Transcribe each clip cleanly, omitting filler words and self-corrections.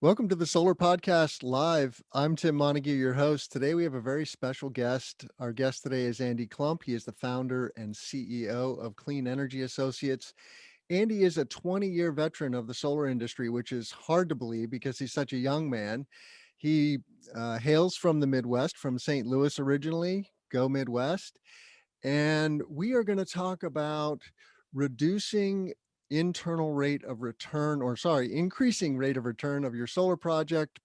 Welcome to the Solar Podcast Live. I'm Tim Montague, your host. Today we have a very special guest. Our guest today is Andy Klump. He is the founder and CEO of Clean Energy Associates. Andy is a 20-year veteran of the solar industry, which is hard to believe because he's such a young man. He hails from the Midwest, from St. Louis originally. Go Midwest. And we are going to talk about reducing internal rate of return, increasing rate of return of your solar project,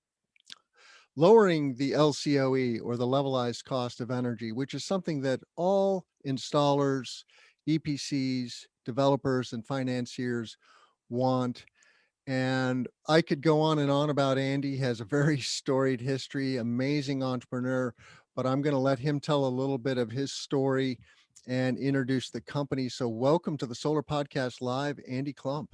lowering the LCOE or the levelized cost of energy, which is something that all installers, EPCs, developers, and financiers want. And I could go on and on about Andy. He has a very storied history, amazing entrepreneur, but I'm going to let him tell a little bit of his story and introduce the company. So welcome to the Solar Podcast Live, Andy Klump.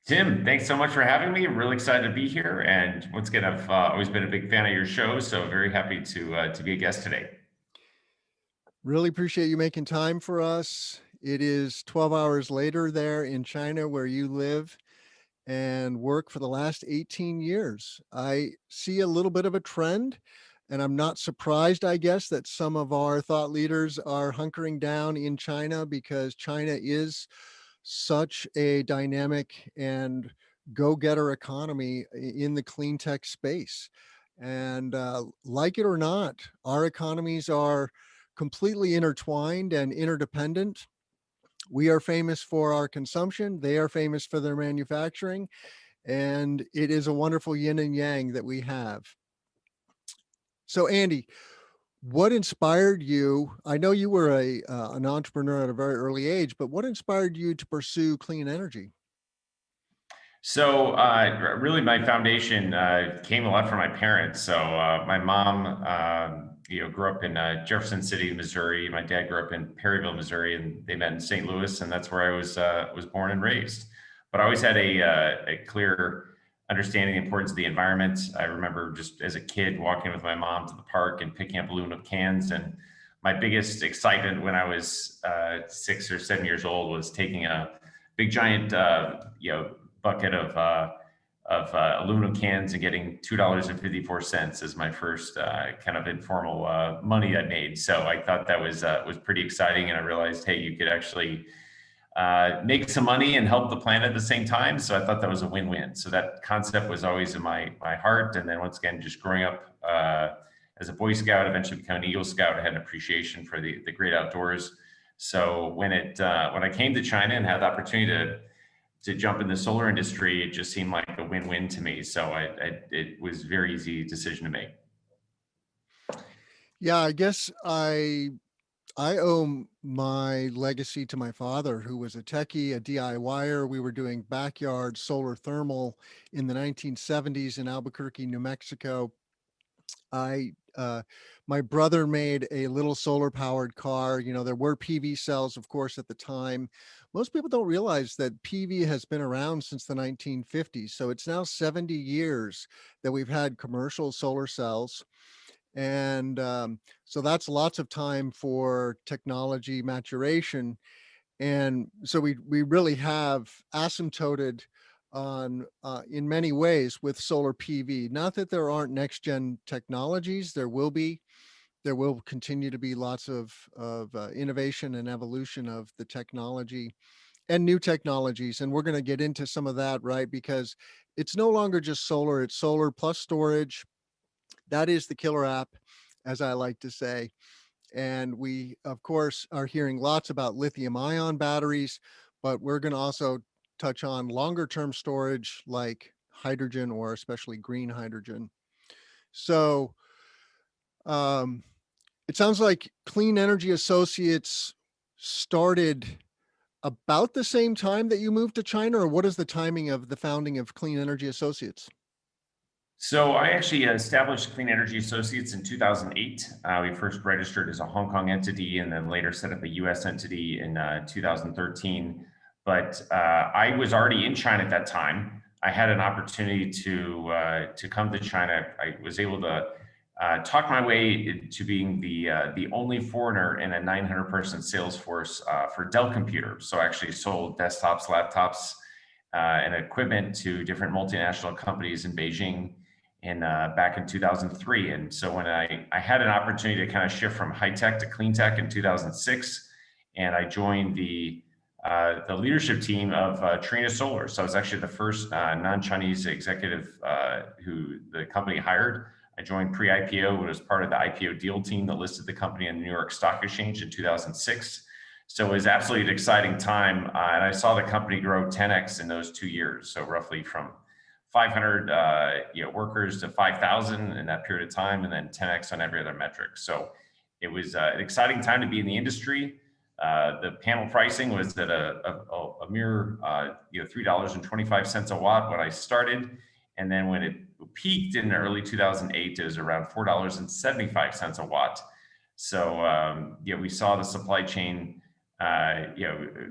Tim, thanks so much for having me. I'm really excited to be here. And once again, I've always been a big fan of your show, so very happy to be a guest today. Really appreciate you making time for us. It is 12 hours later there in China where you live and work for the last 18 years. I see a little bit of a trend, and I'm not surprised, I guess, that some of our thought leaders are hunkering down in China because China is such a dynamic and go-getter economy in the clean tech space. And like it or not, our economies are completely intertwined and interdependent. We are famous for our consumption. They are famous for their manufacturing. And it is a wonderful yin and yang that we have. So Andy, what inspired you? I know you were an entrepreneur at a very early age, but what inspired you to pursue clean energy? So really my foundation came a lot from my parents. So my mom, grew up in Jefferson City, Missouri. My dad grew up in Perryville, Missouri, and they met in St. Louis, and that's where I was born and raised. But I always had a clear understanding the importance of the environment. I remember just as a kid walking with my mom to the park and picking up aluminum cans. And my biggest excitement when I was 6 or 7 years old was taking a big giant, bucket of aluminum cans and getting $2.54 as my first kind of informal money I made. So I thought that was pretty exciting, and I realized, hey, you could actually make some money and help the planet at the same time. So I thought that was a win-win. So that concept was always in my heart. And then once again, just growing up as a Boy Scout, eventually becoming an Eagle Scout, I had an appreciation for the great outdoors. So when I came to China and had the opportunity to jump in the solar industry, it just seemed like a win-win to me. So it was a very easy decision to make. Yeah, I guess I owe my legacy to my father, who was a techie, a DIYer. We were doing backyard solar thermal in the 1970s in Albuquerque, New Mexico. My brother made a little solar powered car. You know, there were PV cells, of course, at the time. Most people don't realize that PV has been around since the 1950s. So it's now 70 years that we've had commercial solar cells. And so that's lots of time for technology maturation. And so we really have asymptoted on in many ways with solar PV. Not that there aren't next gen technologies, there will continue to be lots of innovation and evolution of the technology and new technologies. And we're going to get into some of that, right? Because it's no longer just solar, it's solar plus storage. That is the killer app, as I like to say. And we, of course, are hearing lots about lithium ion batteries, but we're going to also touch on longer term storage like hydrogen, or especially green hydrogen. So it sounds like Clean Energy Associates started about the same time that you moved to China, or what is the timing of the founding of Clean Energy Associates? So I actually established Clean Energy Associates in 2008. We first registered as a Hong Kong entity and then later set up a US entity in 2013. But I was already in China at that time. I had an opportunity to come to China. I was able to talk my way to being the only foreigner in a 900-person sales force for Dell computers. So I actually sold desktops, laptops, and equipment to different multinational companies in Beijing back in 2003. And so when I had an opportunity to kind of shift from high tech to clean tech in 2006, and I joined the leadership team of Trina Solar. So I was actually the first non-Chinese executive who the company hired. I joined pre-IPO and was part of the IPO deal team that listed the company on the New York Stock Exchange in 2006. So it was absolutely an exciting time. And I saw the company grow 10x in those 2 years. So roughly from 500 workers to 5,000 in that period of time, and then 10x on every other metric. So it was an exciting time to be in the industry. The panel pricing was at a mere $3.25 a watt when I started, and then when it peaked in early 2008, it was around $4.75 a watt. So we saw the supply chain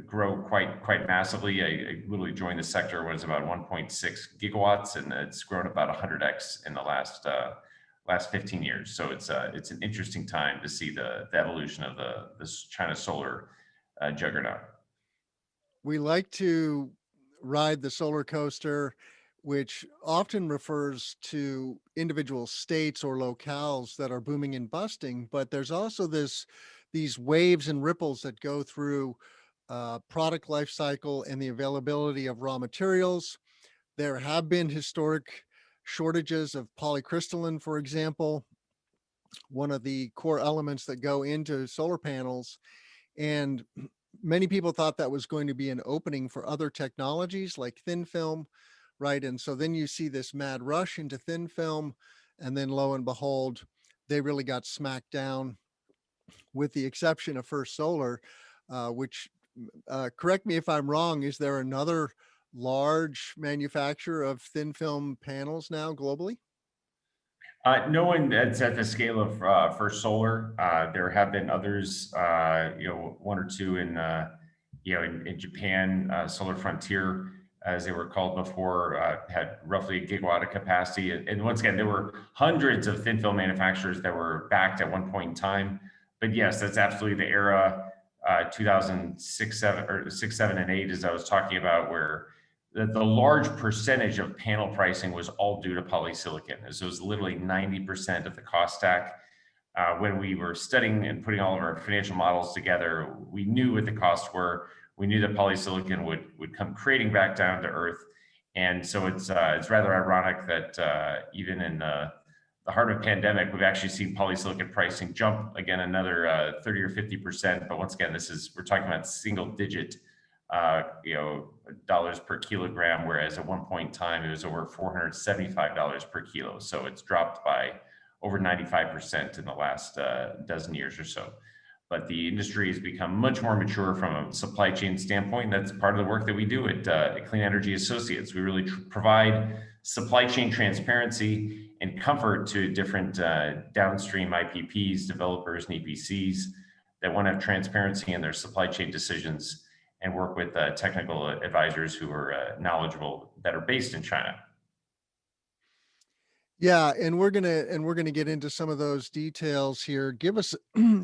grow quite massively. I literally joined the sector when it was about 1.6 gigawatts, and it's grown about 100x in the last 15 years. So it's an interesting time to see the evolution of this China solar juggernaut. We like to ride the solar coaster, which often refers to individual states or locales that are booming and busting, but there's also these waves and ripples that go through product life cycle and the availability of raw materials. There have been historic shortages of polycrystalline, for example, one of the core elements that go into solar panels. And many people thought that was going to be an opening for other technologies like thin film, right? And so then you see this mad rush into thin film, and then lo and behold, they really got smacked down, with the exception of First Solar, which, correct me if I'm wrong, is there another large manufacturer of thin film panels now globally? No one that's at the scale of First Solar. There have been others, one or two in Japan. Solar Frontier, as they were called before, had roughly a gigawatt of capacity. And once again, there were hundreds of thin film manufacturers that were backed at one point in time. But yes, that's absolutely the era, 2006, 7, or 6, 7, and 8, as I was talking about, where the large percentage of panel pricing was all due to polysilicon. As it was literally 90% of the cost stack. When we were studying and putting all of our financial models together, we knew what the costs were. We knew that polysilicon would come creating back down to earth. And so it's rather ironic that even in the heart of pandemic, we've actually seen polysilicon pricing jump again another 30 or 50%. But once again, we're talking about single digit dollars per kilogram, whereas at one point in time it was over $475 per kilo. So it's dropped by over 95% in the last dozen years or so. But the industry has become much more mature from a supply chain standpoint. That's part of the work that we do at Clean Energy Associates. We really provide supply chain transparency and comfort to different downstream IPPs, developers, and EPCs that want to have transparency in their supply chain decisions, and work with technical advisors who are knowledgeable, that are based in China. Yeah, and we're gonna get into some of those details here. Give us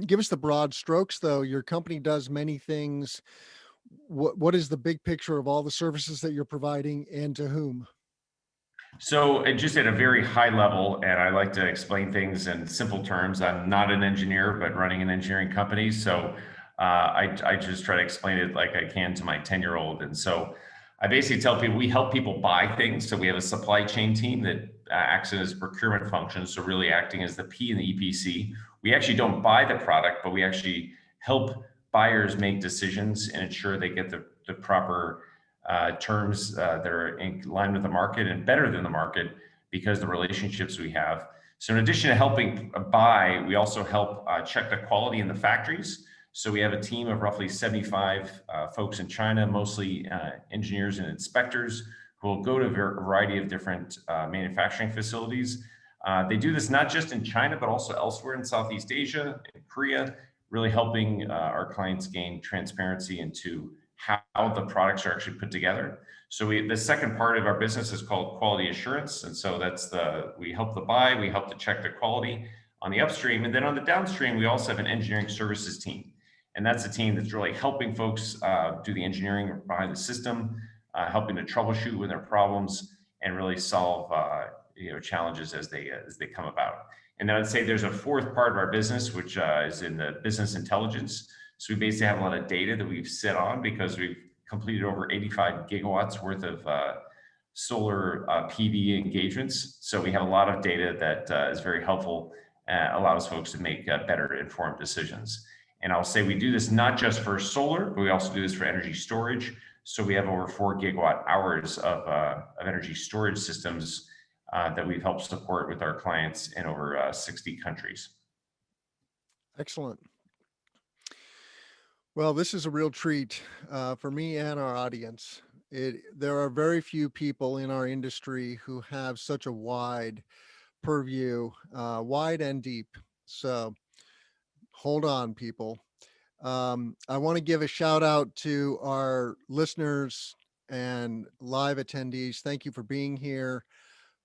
give us the broad strokes, though. Your company does many things. What is the big picture of all the services that you're providing, and to whom? So, just at a very high level, and I like to explain things in simple terms. I'm not an engineer, but running an engineering company. So, I just try to explain it like I can to my 10-year-old. And so, I basically tell people we help people buy things. So, we have a supply chain team that acts as procurement function. So, really acting as the P in the EPC. We actually don't buy the product, but we actually help buyers make decisions and ensure they get the proper terms that are in line with the market and better than the market, because the relationships we have. So in addition to helping buy, we also help check the quality in the factories. So we have a team of roughly 75 folks in China, mostly engineers and inspectors, who will go to a variety of different manufacturing facilities. They do this not just in China, but also elsewhere in Southeast Asia and Korea, really helping our clients gain transparency into how the products are actually put together. So the second part of our business is called quality assurance. And so we help the buy, we help to check the quality on the upstream. And then on the downstream, we also have an engineering services team. And that's a team that's really helping folks do the engineering behind the system, helping to troubleshoot when there are problems and really solve challenges as they come about. And then I'd say there's a fourth part of our business, which is in the business intelligence. So we basically have a lot of data that we've sit on because we've completed over 85 gigawatts worth of solar PV engagements. So we have a lot of data that is very helpful, allows folks to make better informed decisions. And I'll say we do this not just for solar, but we also do this for energy storage. So we have over 4 gigawatt hours of energy storage systems that we've helped support with our clients in over 60 countries. Excellent. Well, this is a real treat for me and our audience. There are very few people in our industry who have such a wide purview, wide and deep. So hold on, people. I want to give a shout out to our listeners and live attendees. Thank you for being here.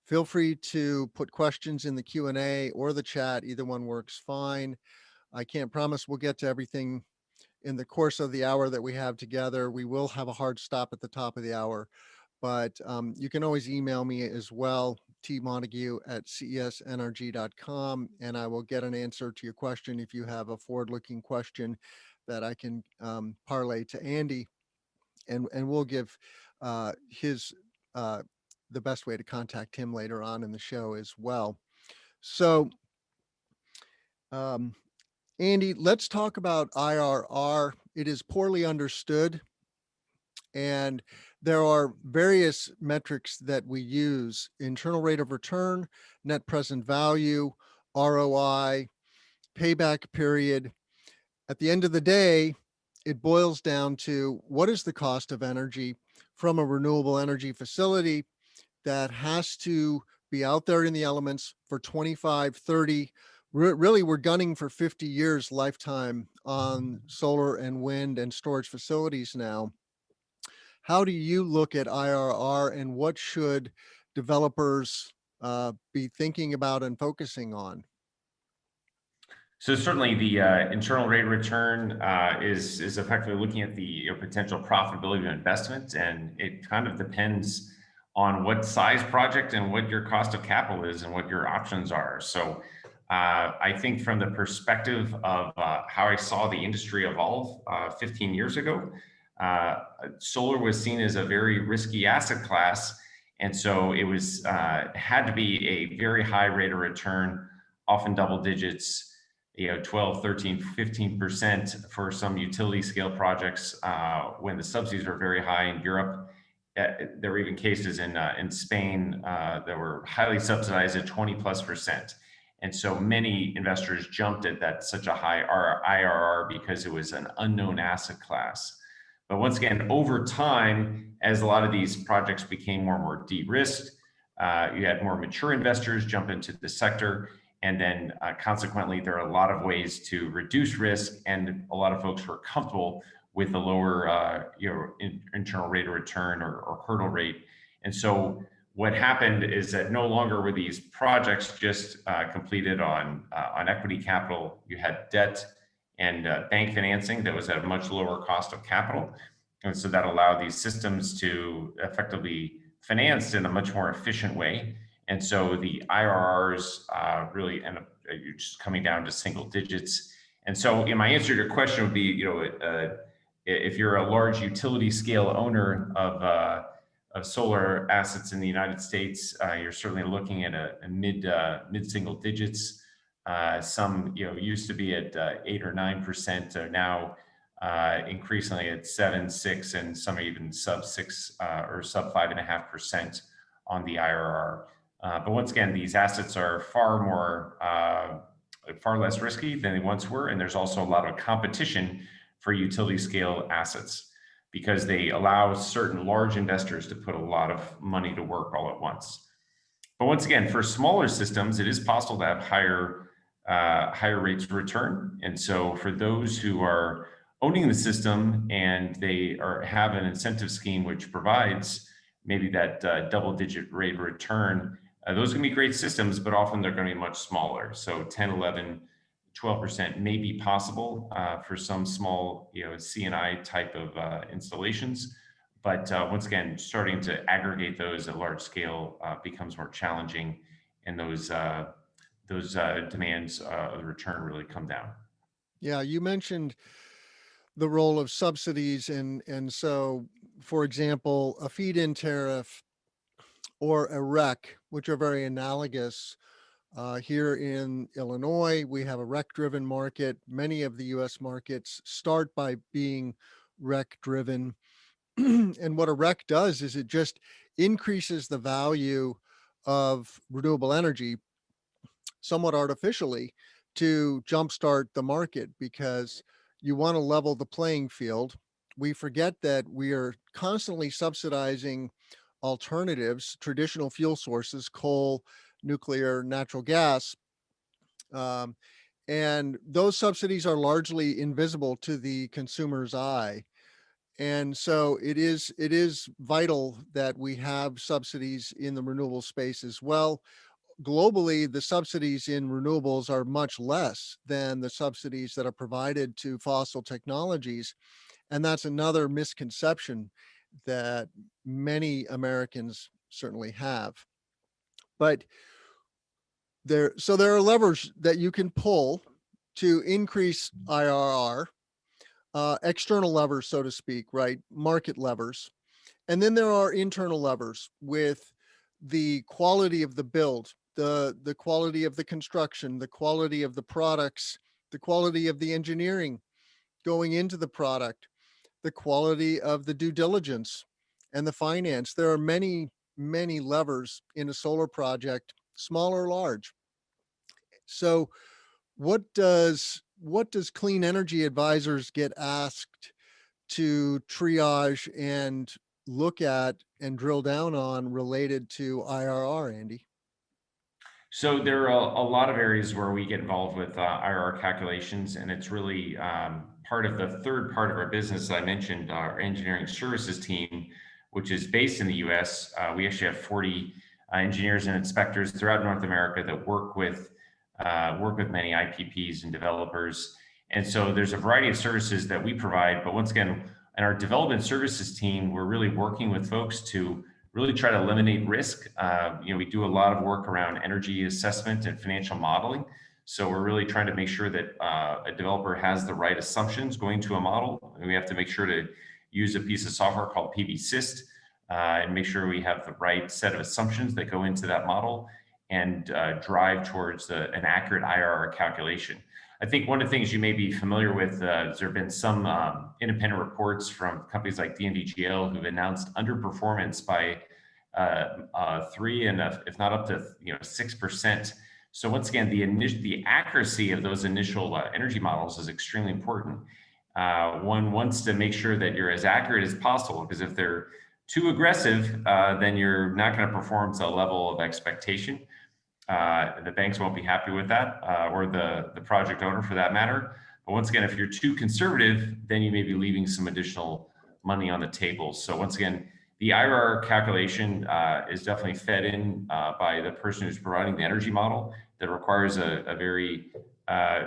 Feel free to put questions in the Q&A or the chat. Either one works fine. I can't promise we'll get to everything in the course of the hour that we have together. We will have a hard stop at the top of the hour, but you can always email me as well, tmontague@cesnrg.com, and I will get an answer to your question if you have a forward-looking question that I can parlay to Andy, and we'll give his the best way to contact him later on in the show as well. So, Andy, let's talk about IRR. It is poorly understood, and there are various metrics that we use: internal rate of return, net present value, ROI, payback period. At the end of the day, it boils down to what is the cost of energy from a renewable energy facility that has to be out there in the elements for 25, 30, really we're gunning for 50 years lifetime on solar and wind and storage facilities now. How do you look at IRR, and what should developers be thinking about and focusing on? So certainly the internal rate of return is effectively looking at the potential profitability of investment, and it kind of depends on what size project and what your cost of capital is and what your options are. So I think from the perspective of how I saw the industry evolve 15 years ago, solar was seen as a very risky asset class. And so it was had to be a very high rate of return, often double digits, 12, 13, 15% for some utility scale projects when the subsidies were very high in Europe. There were even cases in Spain that were highly subsidized at 20+%. And so many investors jumped at that such a high IRR because it was an unknown asset class. But once again, over time, as a lot of these projects became more and more de-risked, you had more mature investors jump into the sector. And then consequently, there are a lot of ways to reduce risk, and a lot of folks were comfortable with the lower internal rate of return or hurdle rate. And so what happened is that no longer were these projects just completed on equity capital. You had debt and bank financing that was at a much lower cost of capital. And so that allowed these systems to effectively finance in a much more efficient way. And so the IRRs really end up just coming down to single digits. And so my answer to your question would be, if you're a large utility scale owner of solar assets in the United States, you're certainly looking at a mid single digits. Some used to be at 8 or 9%, are now increasingly at 7, 6, and some are even sub 6 or sub 5.5% on the IRR. But once again, these assets are far less risky than they once were, and there's also a lot of competition for utility scale assets because they allow certain large investors to put a lot of money to work all at once. But once again, for smaller systems, it is possible to have higher rates of return. And so for those who are owning the system and they have an incentive scheme which provides maybe that double-digit rate of return, those can be great systems, but often they're going to be much smaller. So 10, 11, 12% may be possible for some small, C&I type of installations. But once again, starting to aggregate those at large scale becomes more challenging, and those demands of the return really come down. Yeah, you mentioned the role of subsidies, and so, for example, a feed-in tariff or a REC, which are very analogous. Here in Illinois, we have a REC-driven market. Many of the U.S. markets start by being REC-driven. And what a REC does is it just increases the value of renewable energy somewhat artificially to jumpstart the market, because you want to level the playing field. We forget that we are constantly subsidizing alternatives, traditional fuel sources, coal, nuclear, natural gas. Um, and those subsidies are largely invisible to the consumer's eye. And so it is vital that we have subsidies in the renewable space as well. Globally, the subsidies in renewables are much less than the subsidies that are provided to fossil technologies. And that's another misconception that many Americans certainly have. But there are levers that you can pull to increase IRR, external levers, so to speak, right? Market levers. And then there are internal levers with the quality of the build, the quality of the construction, the quality of the products, the quality of the engineering going into the product, the quality of the due diligence and the finance. There are many, many levers in a solar project, small or large. So what does clean energy advisors get asked to triage and look at and drill down on related to IRR, Andy? So there are a lot of areas where we get involved with IRR calculations, and it's really part of the third part of our business that I mentioned, our engineering services team, which is based in the U.S. We actually have 40 engineers and inspectors throughout North America that work with many IPPs and developers. And so there's a variety of services that we provide. But once again, in our development services team, we're really working with folks to really try to eliminate risk. We do a lot of work around energy assessment and financial modeling. So we're really trying to make sure that a developer has the right assumptions going to a model. And we have to make sure to use a piece of software called PV and make sure we have the right set of assumptions that go into that model and drive towards an accurate IRR calculation. I think one of the things you may be familiar with, there have been some independent reports from companies like DNVGL who've announced underperformance by 3 and if not up to 6%. So once again, the accuracy of those initial energy models is extremely important. One wants to make sure that you're as accurate as possible, because if they're too aggressive, then you're not going to perform to a level of expectation. The banks won't be happy with that, or the project owner for that matter. But once again, if you're too conservative, then you may be leaving some additional money on the table. So once again, the IRR calculation is definitely fed in by the person who's providing the energy model. That requires a very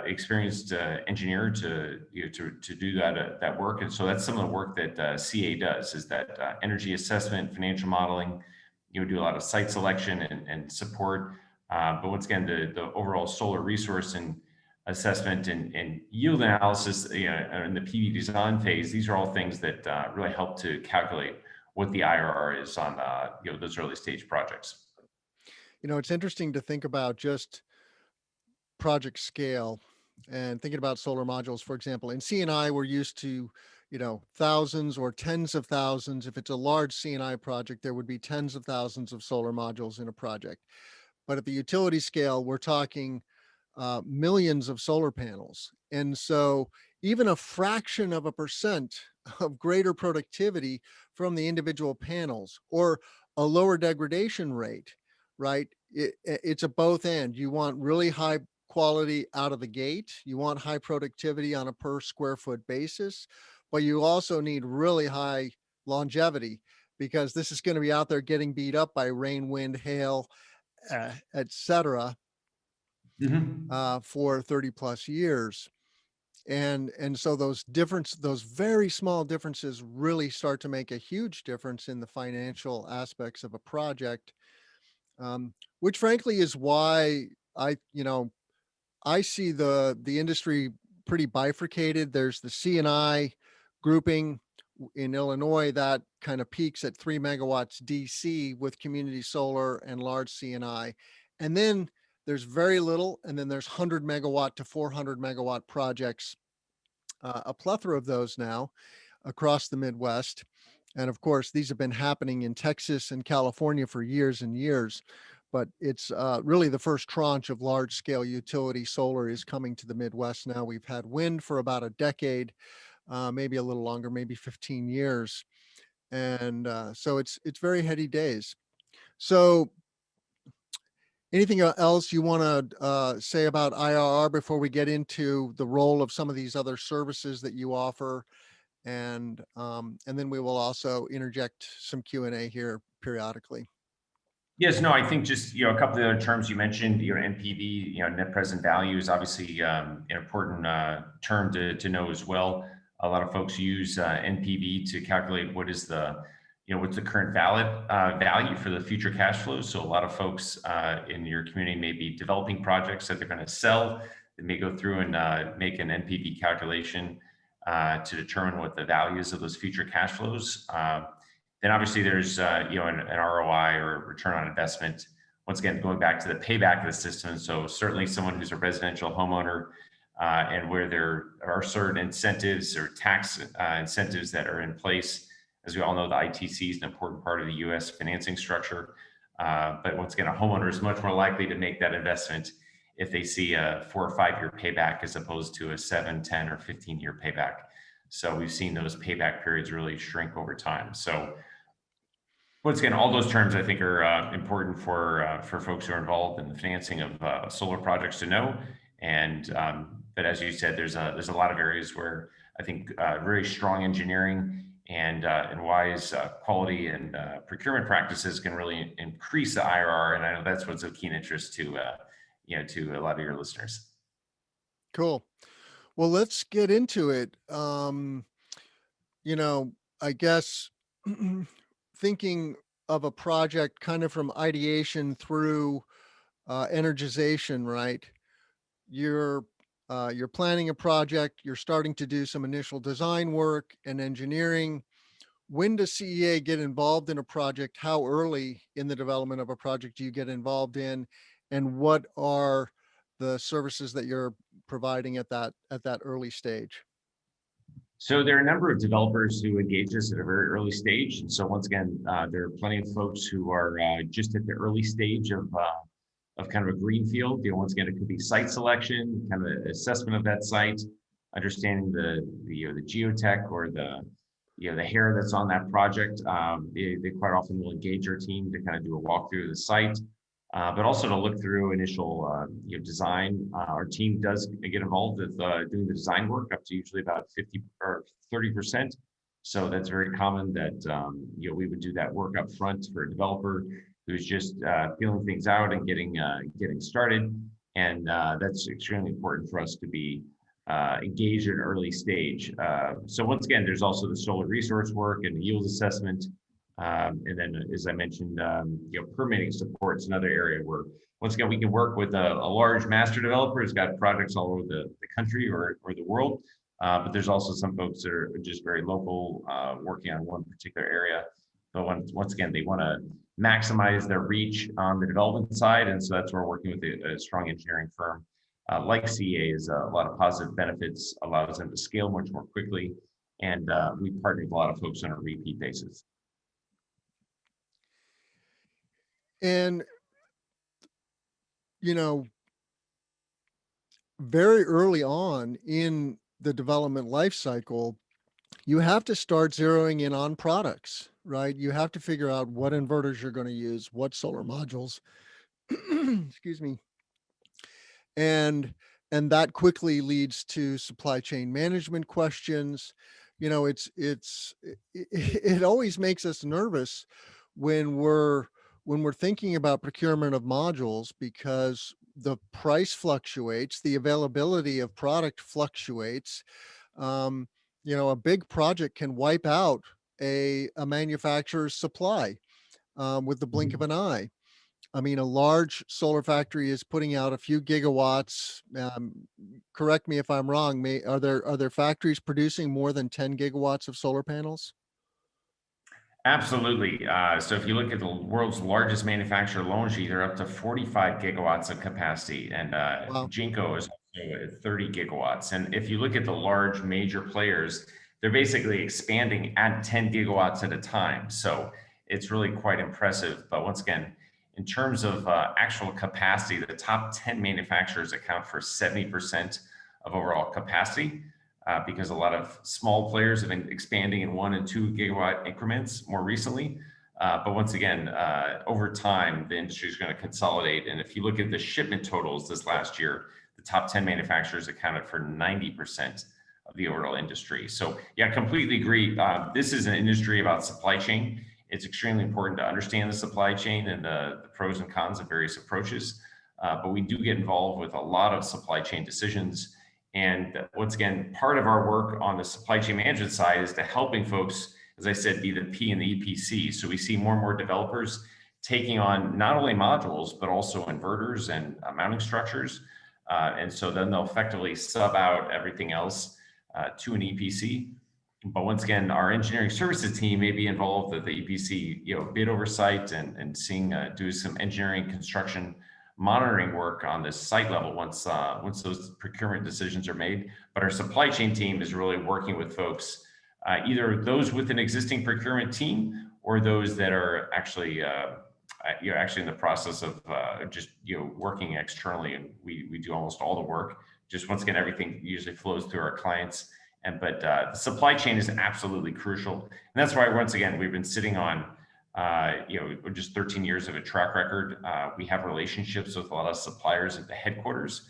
experienced engineer to do that work. And so that's some of the work that CA does, is that energy assessment, financial modeling. You do a lot of site selection and support. But once again, the overall solar resource and assessment and yield analysis, in the PV design phase, these are all things that really help to calculate what the IRR is on those early stage projects. It's interesting to think about just project scale and thinking about solar modules, for example. In C&I, we're used to, thousands or tens of thousands. If it's a large C&I project, there would be tens of thousands of solar modules in a project. But at the utility scale, we're talking millions of solar panels. And so even a fraction of a percent of greater productivity from the individual panels, or a lower degradation rate, right? It's a both end. You want really high quality out of the gate. You want high productivity on a per square foot basis, but you also need really high longevity, because this is going to be out there getting beat up by rain, wind, hail, et cetera, Mm-hmm. for 30 plus years. And so those very small differences really start to make a huge difference in the financial aspects of a project, which frankly is why I see the industry pretty bifurcated. There's the C&I grouping in Illinois that kind of peaks at 3 megawatts DC with community solar and large C&I. And then there's very little, and then there's 100 megawatt to 400 megawatt projects, a plethora of those now across the Midwest. And of course, these have been happening in Texas and California for years and years. But it's really the first tranche of large scale utility solar is coming to the Midwest now. We've had wind for about a decade, maybe a little longer, maybe 15 years. And so it's very heady days. So anything else you want to say about IRR before we get into the role of some of these other services that you offer? And then we will also interject some Q&A here periodically. Yes, no, I think just, a couple of the other terms you mentioned, NPV, net present value is obviously an important term to know as well. A lot of folks use NPV to calculate what is what's the current value for the future cash flows. So a lot of folks in your community may be developing projects that they're going to sell. They may go through and make an NPV calculation to determine what the values of those future cash flows. Then obviously there's an ROI or return on investment. Once again, going back to the payback of the system. So certainly someone who's a residential homeowner and where there are certain incentives or tax incentives that are in place. As we all know, the ITC is an important part of the U.S. financing structure. But once again, a homeowner is much more likely to make that investment if they see a 4 or 5 year payback as opposed to a 7, 10, or 15-year payback. So we've seen those payback periods really shrink over time. So once again, all those terms I think are important for folks who are involved in the financing of solar projects to know. And but as you said, there's a lot of areas where I think very strong engineering and wise quality and procurement practices can really increase the IRR. And I know that's what's of keen interest to to a lot of your listeners. Cool. Well, let's get into it. I guess thinking of a project kind of from ideation through energization, right? You're planning a project, you're starting to do some initial design work and engineering. When does CEA get involved in a project? How early in the development of a project do you get involved in? And what are the services that you're providing at that early stage? So there are a number of developers who engage us at a very early stage. And so once again, there are plenty of folks who are just at the early stage of kind of a greenfield. Once again, it could be site selection, kind of assessment of that site, understanding the geotech or the hair that's on that project. They quite often will engage our team to kind of do a walkthrough of the site. But also to look through initial design. Our team does get involved with doing the design work up to usually about 50 or 30%. So that's very common that we would do that work up front for a developer who's just feeling things out and getting started. And that's extremely important for us to be engaged at an early stage. So once again, there's also the solar resource work and the yield assessment. And then, as I mentioned, permitting support is another area where, once again, we can work with a large master developer who's got projects all over the country or the world. But there's also some folks that are just very local, working on one particular area. But once again, they want to maximize their reach on the development side. And so that's where we're working with a strong engineering firm like CEA is a lot of positive benefits, allows them to scale much more quickly. And we partner with a lot of folks on a repeat basis. And, very early on in the development life cycle, you have to start zeroing in on products, right? You have to figure out what inverters you're going to use, what solar modules, excuse me. And that quickly leads to supply chain management questions. It always makes us nervous when we're thinking about procurement of modules, because the price fluctuates, the availability of product fluctuates. Um, a big project can wipe out a manufacturer's supply with the blink of Mhm. an eye. I mean, a large solar factory is putting out a few gigawatts. Correct me if I'm wrong. Are there factories producing more than 10 gigawatts of solar panels? Absolutely. So if you look at the world's largest manufacturer, Longi, they're up to 45 gigawatts of capacity, and Wow. Jinko is also at 30 gigawatts. And if you look at the large major players, they're basically expanding at 10 gigawatts at a time. So it's really quite impressive. But once again, in terms of actual capacity, the top 10 manufacturers account for 70% of overall capacity because a lot of small players have been expanding in 1 and 2 gigawatt increments more recently. But once again, over time, the industry is going to consolidate. And if you look at the shipment totals this last year, the top 10 manufacturers accounted for 90% of the overall industry. So, yeah, completely agree. This is an industry about supply chain. It's extremely important to understand the supply chain and the pros and cons of various approaches. But we do get involved with a lot of supply chain decisions. And once again, part of our work on the supply chain management side is to helping folks, as I said, be the P and the EPC. So we see more and more developers taking on not only modules, but also inverters and mounting structures. And so then they'll effectively sub out everything else to an EPC. But once again, our engineering services team may be involved with the EPC, bid oversight and seeing do some engineering construction monitoring work on this site level once those procurement decisions are made. But our supply chain team is really working with folks, either those with an existing procurement team or those that are actually in the process of just working externally, and we do almost all the work. Just once again, everything usually flows through our clients, but the supply chain is absolutely crucial, and that's why once again we've been sitting on just 13 years of a track record. We have relationships with a lot of suppliers at the headquarters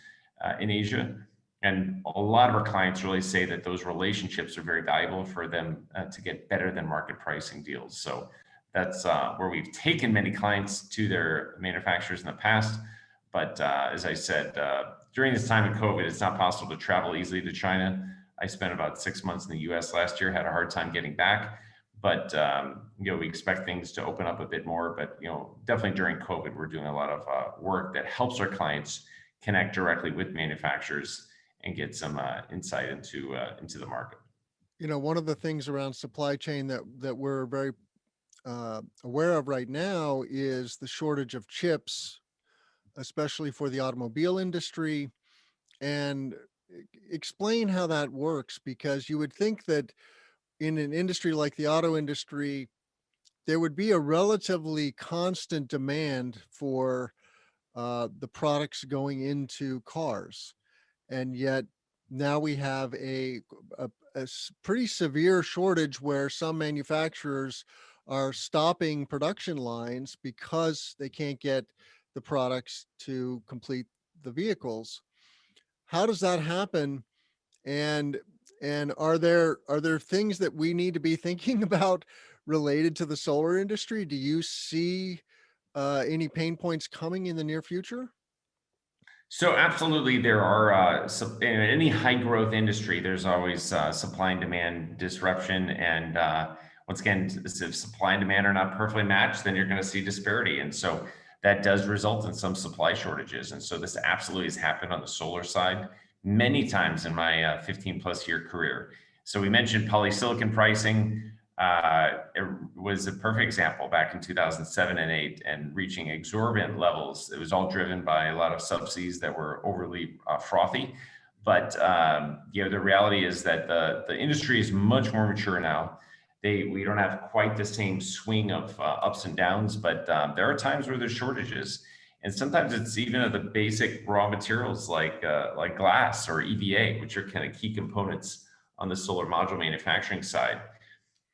in Asia. And a lot of our clients really say that those relationships are very valuable for them to get better than market pricing deals. So that's where we've taken many clients to their manufacturers in the past. But as I said, during this time of COVID, it's not possible to travel easily to China. I spent about 6 months in the US last year, had a hard time getting back. But we expect things to open up a bit more. But definitely during COVID, we're doing a lot of work that helps our clients connect directly with manufacturers and get some insight into the market. One of the things around supply chain that we're very aware of right now is the shortage of chips, especially for the automobile industry. And explain how that works, because you would think that in an industry like the auto industry, there would be a relatively constant demand for the products going into cars. And yet now we have a pretty severe shortage where some manufacturers are stopping production lines because they can't get the products to complete the vehicles. How does that happen? And are there things that we need to be thinking about related to the solar industry? Do you see any pain points coming in the near future? So absolutely, there are in any high growth industry. There's always supply and demand disruption, and once again, if supply and demand are not perfectly matched, then you're going to see disparity, and so that does result in some supply shortages. And so this absolutely has happened on the solar side many times in my 15 plus year career. So we mentioned polysilicon pricing. It was a perfect example back in 2007 and 8 and reaching exorbitant levels. It was all driven by a lot of subsidies that were overly frothy. But the reality is that the industry is much more mature now. We don't have quite the same swing of ups and downs, but there are times where there's shortages, and sometimes it's even of the basic raw materials like glass or EVA, which are kind of key components on the solar module manufacturing side.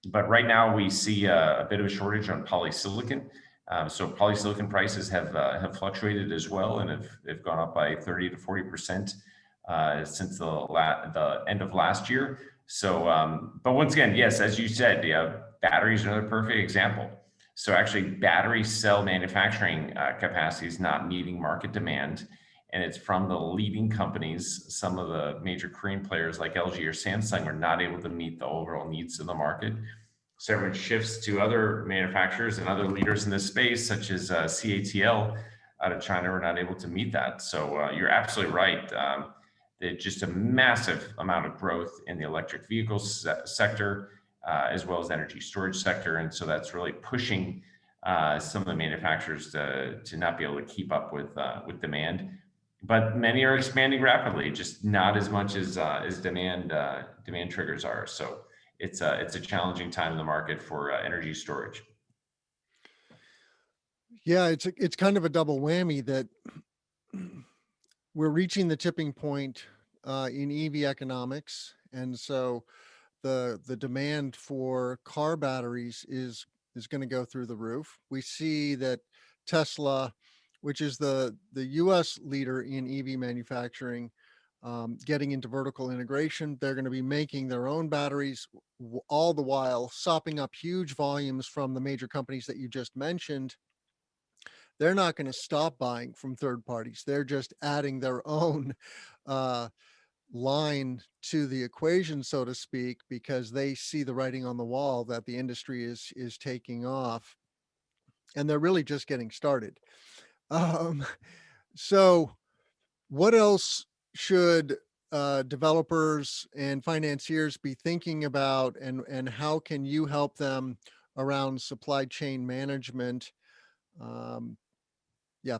But right now we see a bit of a shortage on polysilicon. So polysilicon prices have fluctuated as well, and have gone up by 30 to 40% since the end of last year. So, but once again, yes, as you said, batteries are another perfect example. So actually, battery cell manufacturing capacity is not meeting market demand, And it's from the leading companies. Some of the major Korean players like LG or Samsung are not able to meet the overall needs of the market. So everyone shifts to other manufacturers and other leaders in this space, such as CATL out of China, are not able to meet that. So you're absolutely right. There's just a massive amount of growth in the electric vehicle sector, as well as energy storage sector. And so that's really pushing some of the manufacturers to not be able to keep up with demand. But many are expanding rapidly, just not as much as demand triggers are. So it's a challenging time in the market for energy storage. Yeah, it's kind of a double whammy that we're reaching the tipping point in EV economics, and so the demand for car batteries is going to go through the roof. We see that Tesla, which is the U.S. leader in EV manufacturing, getting into vertical integration. They're going to be making their own batteries, all the while sopping up huge volumes from the major companies that you just mentioned. They're not going to stop buying from third parties. They're just adding their own uh, line to the equation, so to speak, because they see the writing on the wall that the industry is taking off, and they're really just getting started. Um, so, what else should developers and financiers be thinking about, and how can you help them around supply chain management? Um, yeah.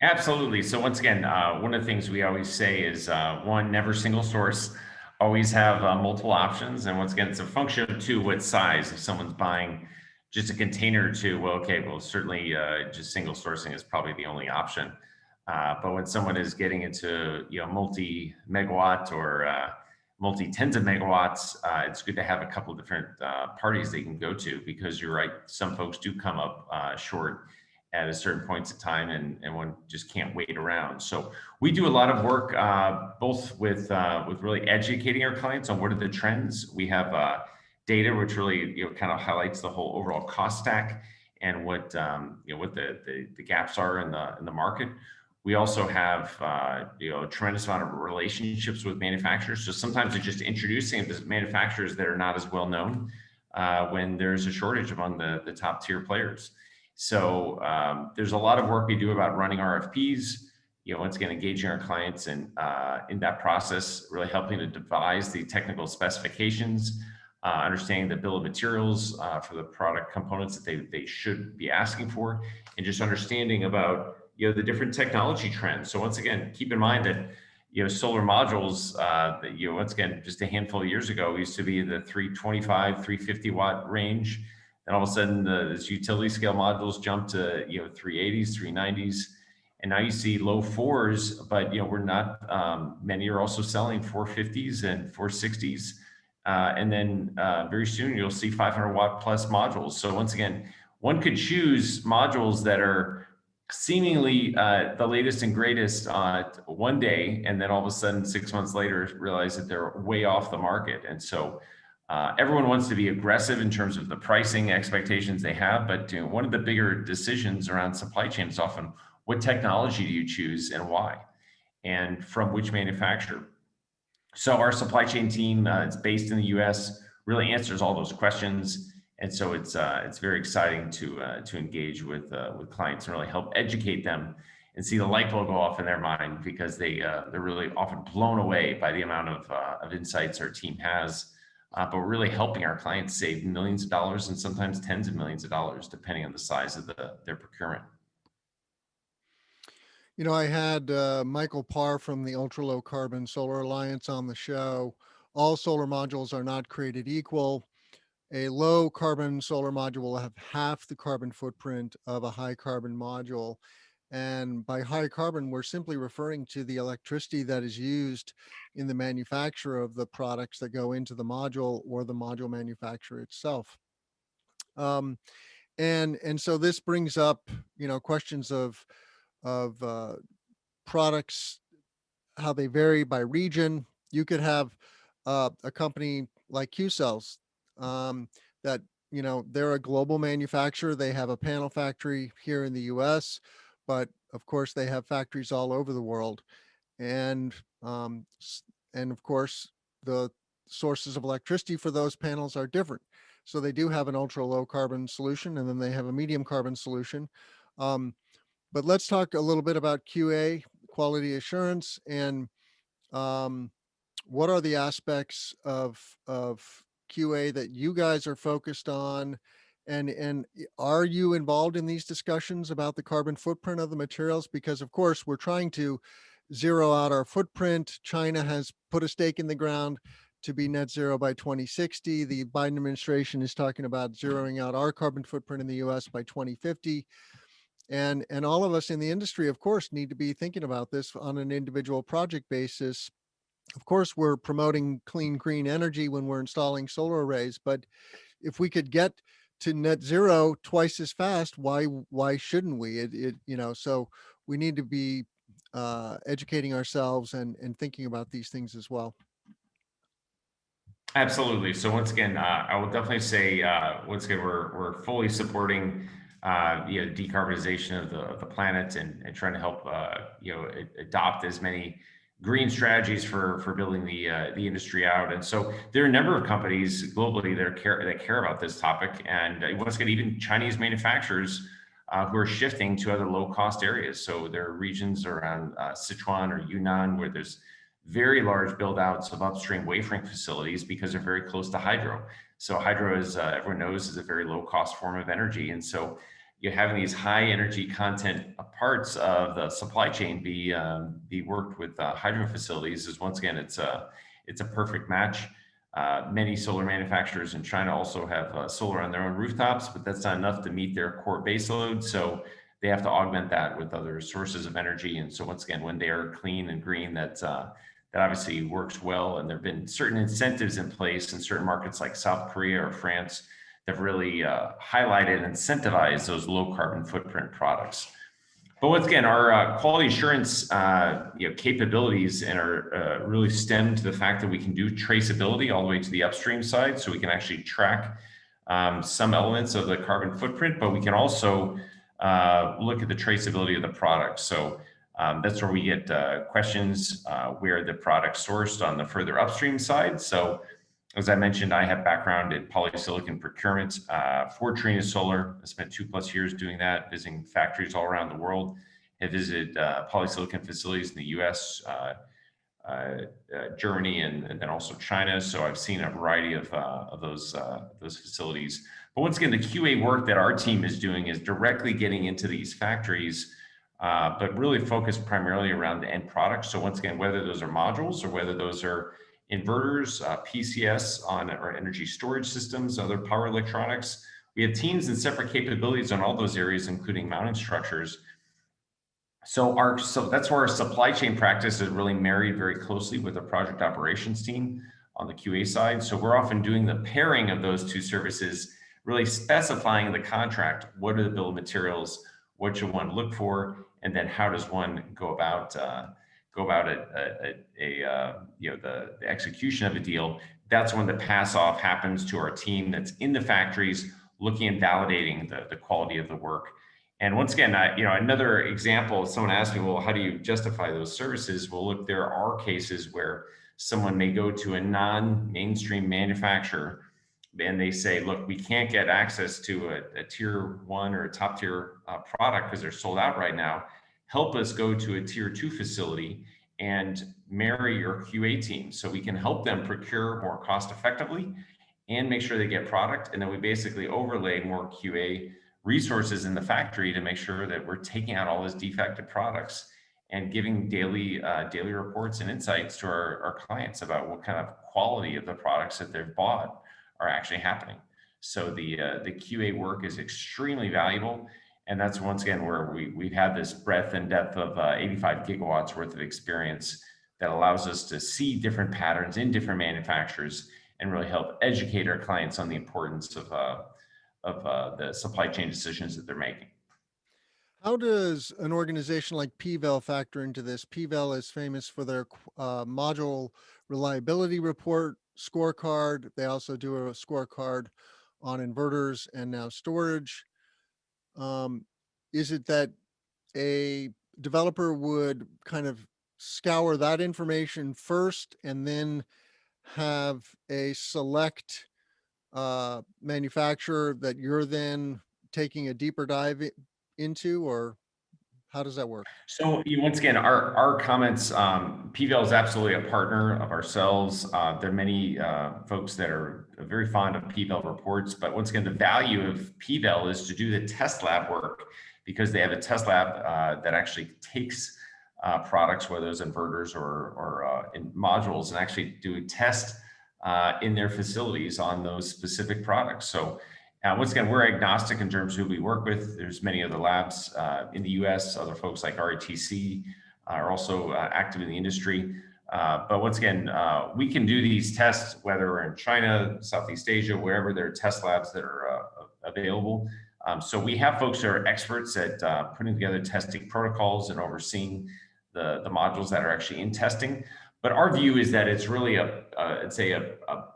Absolutely. So once again, one of the things we always say is one, never single source. Always have multiple options. And once again, it's a function of two, what size. If someone's buying just a container or two, well, okay, well, certainly just single sourcing is probably the only option. But when someone is getting into multi megawatt or multi tens of megawatts, it's good to have a couple of different parties they can go to, because you're right, some folks do come up short at a certain points of time, and one just can't wait around. So we do a lot of work both with really educating our clients on what are the trends. We have data which really kind of highlights the whole overall cost stack and what what the gaps are in the market. We also have a tremendous amount of relationships with manufacturers. So sometimes it's just introducing them to manufacturers that are not as well known when there's a shortage among the top tier players. So there's a lot of work we do about running RFPs. Once again, engaging our clients in that process, really helping to devise the technical specifications, understanding the bill of materials for the product components that they should be asking for, and just understanding about the different technology trends. So once again, keep in mind that solar modules that once again, just a handful of years ago used to be the 325, 350 watt range. And all of a sudden, this utility scale modules jumped to 380s, 390s, and now you see low fours. But we're not. Many are also selling 450s and 460s, and then very soon you'll see 500 watt plus modules. So once again, one could choose modules that are seemingly the latest and greatest one day, and then all of a sudden 6 months later realize that they're way off the market. And so everyone wants to be aggressive in terms of the pricing expectations they have, but one of the bigger decisions around supply chain is often what technology do you choose and why, and from which manufacturer. So our supply chain team, it's based in the U.S., really answers all those questions, and so it's very exciting to engage with clients and really help educate them and see the light bulb go off in their mind, because they're really often blown away by the amount of insights our team has. But we're really helping our clients save millions of dollars and sometimes tens of millions of dollars, depending on the size of their procurement. I had Michael Parr from the Ultra Low Carbon Solar Alliance on the show. All solar modules are not created equal. A low carbon solar module will have half the carbon footprint of a high carbon module. And by high carbon, we're simply referring to the electricity that is used in the manufacture of the products that go into the module or the module manufacturer itself. Um, and so this brings up, questions of products, how they vary by region. You could have a company like Q Cells that they're a global manufacturer. They have a panel factory here in the U.S., but of course they have factories all over the world. And and of course the sources of electricity for those panels are different. So they do have an ultra low carbon solution, and then they have a medium carbon solution. Um, but let's talk a little bit about QA, quality assurance, and um, what are the aspects of QA that you guys are focused on, and are you involved in these discussions about the carbon footprint of the materials? Because of course we're trying to zero out our footprint. China has put a stake in the ground to be net zero by 2060. The Biden administration is talking about zeroing out our carbon footprint in the US by 2050. And all of us in the industry, of course, need to be thinking about this on an individual project basis. Of course, we're promoting clean, green energy when we're installing solar arrays, but if we could get to net zero twice as fast, why shouldn't we? So we need to be educating ourselves and thinking about these things as well. Absolutely. So once again, I will definitely say, once again, we're fully supporting, decarbonization of the planet, and trying to help, adopt as many green strategies for building the industry out. And so there are a number of companies globally that care about this topic, and once again, even Chinese manufacturers who are shifting to other low cost areas. So there are regions around Sichuan or Yunnan where there's very large build outs of upstream wafering facilities because they're very close to hydro. So hydro, is everyone knows, is a very low cost form of energy, and so you're having these high energy content parts of the supply chain be worked with hydro facilities. Is once again, it's a perfect match. Many solar manufacturers in China also have solar on their own rooftops, but that's not enough to meet their core baseload. So they have to augment that with other sources of energy. And so once again, when they are clean and green, that obviously works well. And there have been certain incentives in place in certain markets like South Korea or France that have really highlighted and incentivized those low carbon footprint products. But once again, our quality assurance capabilities and are really stem to the fact that we can do traceability all the way to the upstream side, so we can actually track some elements of the carbon footprint, but we can also look at the traceability of the product. So that's where we get questions where the product sourced on the further upstream side. So as I mentioned, I have background in polysilicon procurement for Trina Solar. I spent 2+ years doing that, visiting factories all around the world. I visited polysilicon facilities in the US, Germany, and then also China. So I've seen a variety of those facilities. But once again, the QA work that our team is doing is directly getting into these factories, but really focused primarily around the end product. So once again, whether those are modules or whether those are inverters, PCS on our energy storage systems, other power electronics, we have teams and separate capabilities on all those areas, including mounting structures. So that's where our supply chain practice is really married very closely with the project operations team on the QA side. So we're often doing the pairing of those two services, really specifying the contract. What are the bill of materials? What should one look for? And then how does one go about the execution of a deal? That's when the pass off happens to our team that's in the factories, looking and validating the quality of the work. And once again, another example, someone asked me, well, how do you justify those services? Well, look, there are cases where someone may go to a non-mainstream manufacturer and they say, look, we can't get access to a tier one or a top tier product because they're sold out right now. Help us go to a tier two facility and marry your QA team so we can help them procure more cost effectively and make sure they get product. And then we basically overlay more QA resources in the factory to make sure that we're taking out all those defective products and giving daily reports and insights to our clients about what kind of quality of the products that they've bought are actually happening. So the QA work is extremely valuable, and that's once again where we've had this breadth and depth of 85 gigawatts worth of experience that allows us to see different patterns in different manufacturers and really help educate our clients on the importance of the supply chain decisions that they're making. How does an organization like PVEL factor into this? PVEL is famous for their module reliability report scorecard. They also do a scorecard on inverters and now storage. Um, is it that a developer would kind of scour that information first and then have a select manufacturer that you're then taking a deeper dive into, or how does that work? So once again, our comments, PVL is absolutely a partner of ourselves. There are many folks that are very fond of PVL reports, but once again, the value of PVL is to do the test lab work because they have a test lab that actually takes products, whether it's inverters or in modules, and actually do a test in their facilities on those specific products. So once again, we're agnostic in terms of who we work with. There's many other labs in the US, other folks like RETC are also active in the industry. But once again, we can do these tests, whether we're in China, Southeast Asia, wherever there are test labs that are available. So we have folks that are experts at putting together testing protocols and overseeing the modules that are actually in testing. But our view is that it's really I'd say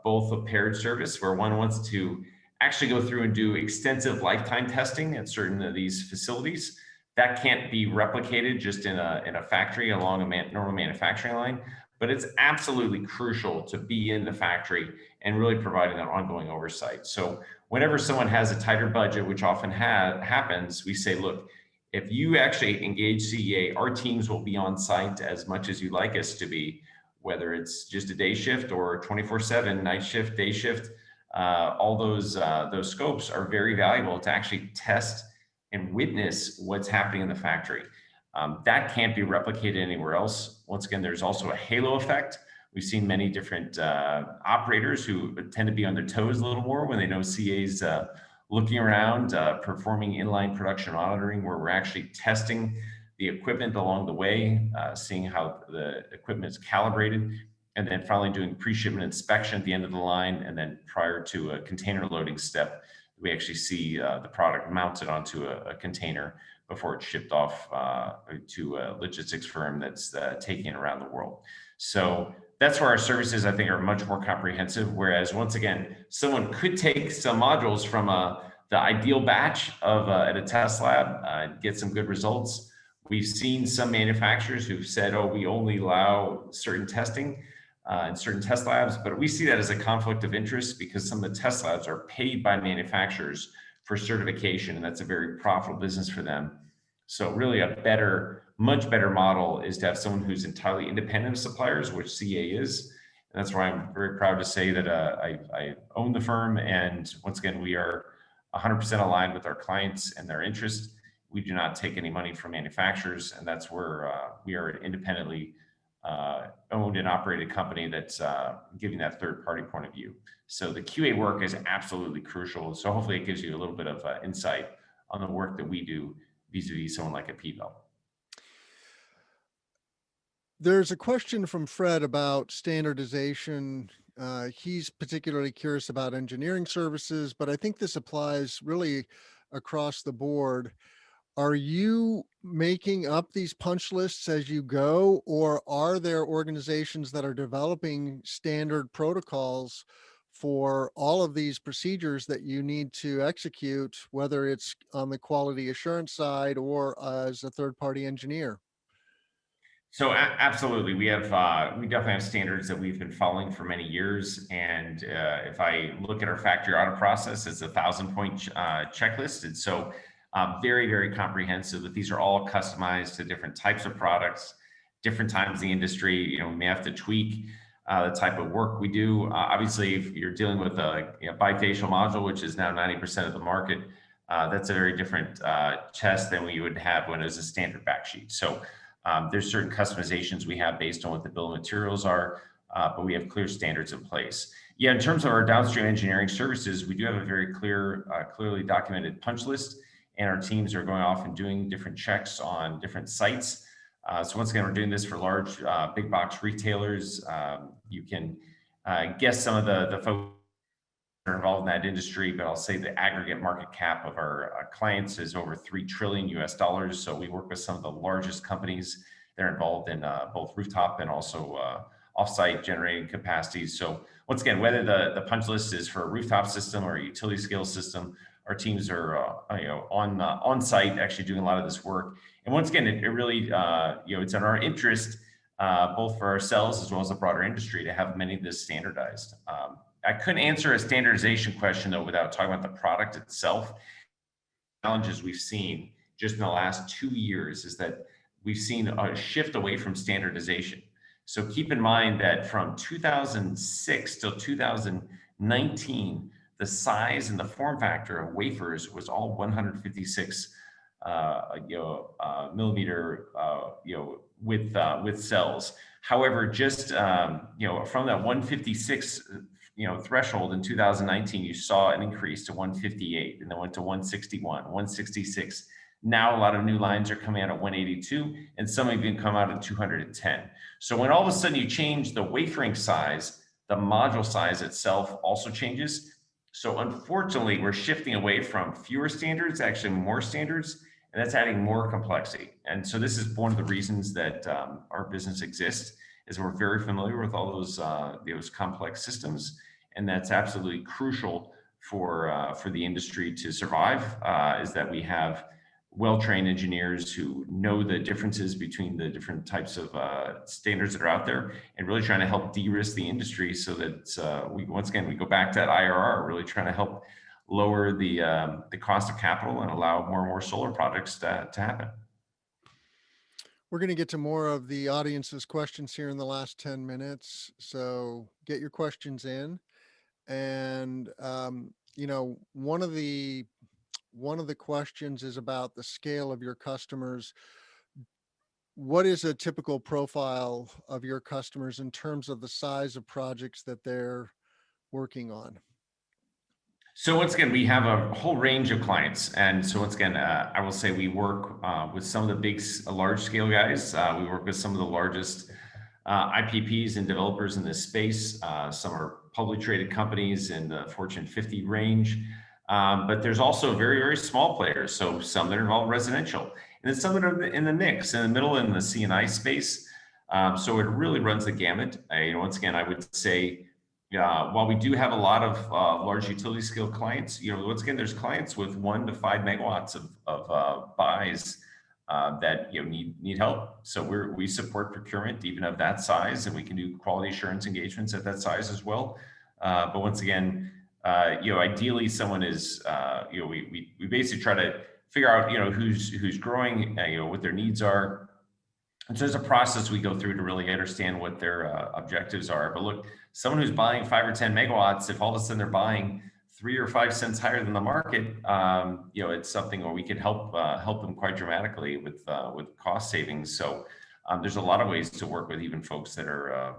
both a paired service where one wants to actually go through and do extensive lifetime testing at certain of these facilities. That can't be replicated just in a factory along a normal manufacturing line, but it's absolutely crucial to be in the factory and really providing that ongoing oversight. So whenever someone has a tighter budget, which often happens, we say, look, if you actually engage CEA, our teams will be on site as much as you'd like us to be, whether it's just a day shift or 24/7, night shift, day shift. All those scopes are very valuable to actually test and witness what's happening in the factory. That can't be replicated anywhere else. Once again, there's also a halo effect. We've seen many different operators who tend to be on their toes a little more when they know CA's looking around, performing inline production monitoring, where we're actually testing the equipment along the way, seeing how the equipment is calibrated, and then finally doing pre-shipment inspection at the end of the line. And then prior to a container loading step, we actually see the product mounted onto a container before it's shipped off to a logistics firm that's taking it around the world. So that's where our services, I think, are much more comprehensive. Whereas once again, someone could take some modules from the ideal batch of at a test lab and get some good results. We've seen some manufacturers who've said, oh, we only allow certain testing in certain test labs, but we see that as a conflict of interest because some of the test labs are paid by manufacturers for certification, and that's a very profitable business for them. So really much better model is to have someone who's entirely independent of suppliers, which CA is. And that's why I'm very proud to say that I own the firm. And once again, we are 100% aligned with our clients and their interests. We do not take any money from manufacturers, and that's where we are independently owned and operated company that's giving that third-party point of view. So the QA work is absolutely crucial. So hopefully it gives you a little bit of insight on the work that we do vis-a-vis someone like a PVL. There's a question from Fred about standardization. He's particularly curious about engineering services, but I think this applies really across the board. Are you making up these punch lists as you go, or are there organizations that are developing standard protocols for all of these procedures that you need to execute, whether it's on the quality assurance side or as a third-party engineer? So absolutely, we definitely have standards that we've been following for many years. And if I look at our factory audit process, it's a 1,000-point checklist, and so very, very comprehensive. But these are all customized to different types of products, different times in the industry. You know, we may have to tweak the type of work we do. Obviously, if you're dealing with a bifacial module, which is now 90% of the market, that's a very different test than we would have when it was a standard back sheet. So there's certain customizations we have based on what the bill of materials are, but we have clear standards in place. Yeah, in terms of our downstream engineering services, we do have a very clearly documented punch list, and our teams are going off and doing different checks on different sites. So once again, we're doing this for large big box retailers. You can guess some of the folks are involved in that industry, but I'll say the aggregate market cap of our clients is over $3 trillion US. So we work with some of the largest companies. They're involved in both rooftop and also offsite generating capacities. So once again, whether the punch list is for a rooftop system or a utility scale system, our teams are on site actually doing a lot of this work. And once again, it really, it's in our interest, both for ourselves as well as the broader industry, to have many of this standardized. I couldn't answer a standardization question though without talking about the product itself. Challenges we've seen just in the last 2 years is that we've seen a shift away from standardization. So keep in mind that from 2006 till 2019, the size and the form factor of wafers was all 156 millimeter with cells. However, just from that 156 threshold in 2019, you saw an increase to 158, and then went to 161, 166. Now a lot of new lines are coming out at 182, and some even come out at 210. So when all of a sudden you change the wafering size, the module size itself also changes. So unfortunately, we're shifting away from fewer standards, actually more standards, and that's adding more complexity. And so this is one of the reasons that our business exists, is we're very familiar with all those complex systems, and that's absolutely crucial for the industry to survive. Is that we have well-trained engineers who know the differences between the different types of standards that are out there, and really trying to help de-risk the industry so that we go back to that IRR, really trying to help lower the cost of capital and allow more and more solar projects to happen. We're going to get to more of the audience's questions here in the last 10 minutes. So get your questions in. And, one of the questions is about the scale of your customers. What is a typical profile of your customers in terms of the size of projects that they're working on? So once again, we have a whole range of clients, and so once again, I will say we work with some of the big, large scale guys. We work with some of the largest IPPs and developers in this space. Some are publicly traded companies in the Fortune 50 range, but there's also very, very small players. So some that are involved in residential, and then some that are in the mix, in the middle, in the C&I space. So it really runs the gamut. Once again, I would say, while we do have a lot of large utility scale clients, once again, there's clients with 1 to 5 megawatts of buys that need help. So we support procurement even of that size, and we can do quality assurance engagements at that size as well. But once again, ideally, someone is we basically try to figure out who's growing, what their needs are. And so there's a process we go through to really understand what their objectives are. But look, someone who's buying 5 or 10 megawatts, if all of a sudden they're buying 3 or 5 cents higher than the market, it's something where we can help them quite dramatically with cost savings. So there's a lot of ways to work with even folks that are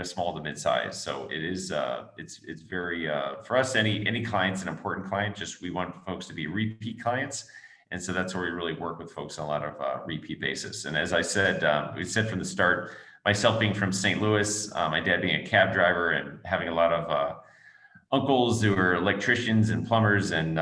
small to mid-size. So it is it's very for us, any client's an important client. Just we want folks to be repeat clients. And so that's where we really work with folks on a lot of repeat basis. And as I said, we said from the start, myself being from St. Louis, my dad being a cab driver, and having a lot of uncles who are electricians and plumbers and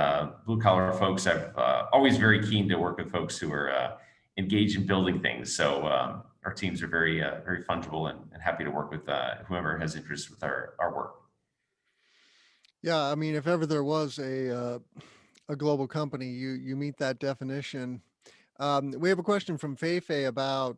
blue collar folks, I'm always very keen to work with folks who are engaged in building things. So our teams are very fungible and happy to work with whoever has interest with our work. Yeah, I mean, if ever there was a global company, you meet that definition. We have a question from Feifei about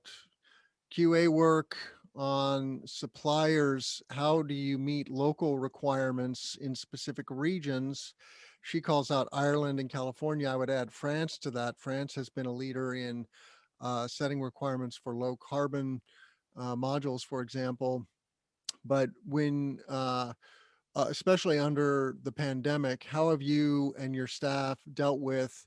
QA work on suppliers. How do you meet local requirements in specific regions? She calls out Ireland and California. I would add France to that. France has been a leader in setting requirements for low carbon modules, for example. But when especially under the pandemic, how have you and your staff dealt with